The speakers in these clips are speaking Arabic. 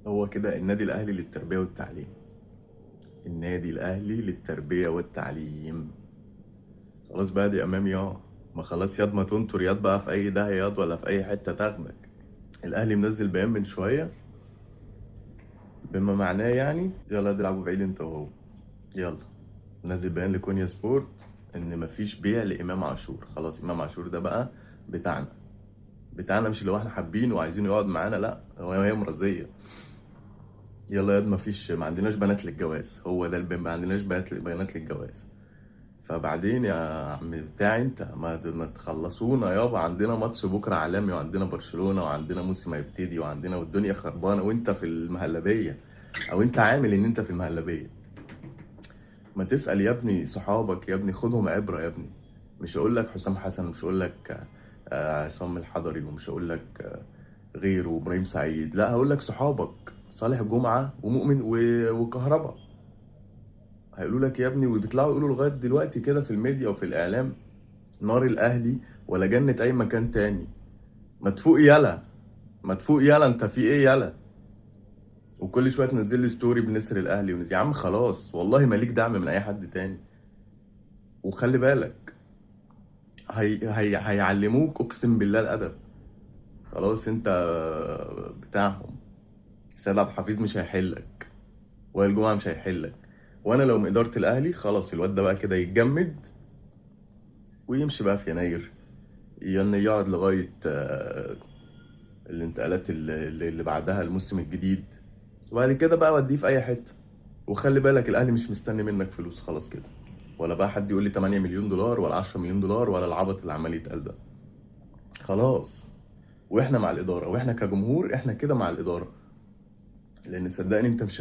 هو كده النادي الاهلي للتربيه والتعليم. النادي الاهلي للتربيه والتعليم. خلاص بقى دي امامي ما خلاص ياض، ما تنطر ياض بقى في اي داهيه ياض ولا في اي حته تاخدك. الاهلي منزل بيان من شويه بما معناه يعني يلا العبوا بعيد انت وهو. يلا نزل بيان لكونيا سبورت ان مفيش بيع لامام عاشور. خلاص امام عاشور ده بقى بتاعنا. بتاعنا مش اللي هو احنا حابينه وعايزينه يقعد معانا، لا هي مرضيه. يلا ياد مفيش، ما عندناش بنات للجواز. هو ده البين، ما عندناش بنات للجواز. فبعدين يا عم بتاعي انت ما تخلصونا يابا، عندنا ماتش بكره عالمي وعندنا برشلونه وعندنا موسم هيبتدي وعندنا والدنيا خربانه وانت في المهلبيه، او انت عامل ان انت في المهلبيه. ما تسأل يا ابني صحابك يا ابني، خدهم عبره يا ابني. مش هقول لك حسام حسن، مش هقول لك عصام الحضري، ومش هقول لك غيره وابراهيم سعيد، لا هقول لك صحابك صالح جمعه ومؤمن وكهربا. هيقولوا لك يا ابني، وبيطلعوا يقولوا لغايه دلوقتي كده في الميديا وفي الاعلام نار الاهلي ولا جنة اي مكان تاني. ما تفوق يلا، ما تفوق يلا، انت في ايه يلا؟ وكل شويه تنزل لي ستوري بنسر الاهلي يا عم خلاص والله ماليك دعم من اي حد تاني. وخلي بالك هيعلموك اقسم بالله الادب. خلاص انت بتاعهم. سيد عبد الحفيظ مش هيحلك، وائل جمعه مش هيحلك. وانا لو من اداره الاهلي خلاص الواد ده بقى كده يتجمد ويمشي بقى في يناير، يعني يقعد لغاية الانتقالات اللي بعدها الموسم الجديد، وبعد كده بقى وديه في أي حتة. وخلي بالك الأهلي مش مستني منك فلوس خلاص كده، ولا بقى حد يقول لي 8 مليون دولار ولا 10 مليون دولار ولا العبط اللي عمال يتقال ده. خلاص. واحنا مع الإدارة، واحنا كجمهور احنا كده مع الإدارة. لأن صدقني انت مش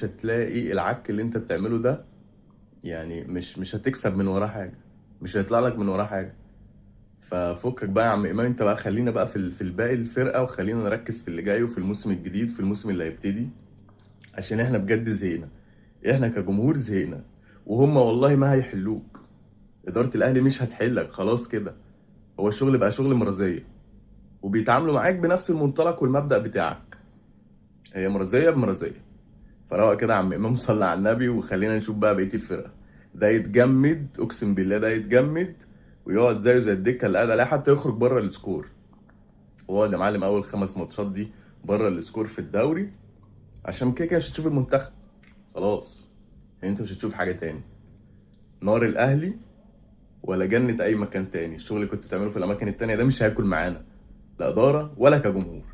هتلاقي العك اللي انت بتعمله ده. يعني مش هتكسب من وراه حاجة، مش هيطلع لك من وراه حاجة. ففكك بقى يا عم ايمان، انت بقى خلينا بقى في الباقي الفرقه، وخلينا نركز في اللي جاي وفي الموسم الجديد، في الموسم اللي هيبتدي. عشان احنا بجد زهقنا، احنا كجمهور زهقنا. وهم والله ما هيحلوك. اداره الاهلي مش هتحلك خلاص كده. هو الشغل بقى شغل مرضيه، وبيتعاملوا معاك بنفس المنطلق والمبدأ بتاعك. هي مرضيه بمرضيه. فروق كده يا عم امام، صلى على النبي، وخلينا نشوف بقى بقيه الفرقه. ده يتجمد اقسم بالله، ده يتجمد ويقعد زيه زي الدكه اللي قاعد عليها، حتى يخرج بره السكور. هو اللي معلم اول 5 ماتشات دي بره السكور في الدوري. عشان كده مش هتشوف المنتخب خلاص. يعني انت مش هتشوف حاجه تاني. نار الاهلي ولا جنة اي مكان تاني. الشغل اللي كنت بتعمله في الاماكن التانية ده مش هياكل معانا، لا اداره ولا كجمهور.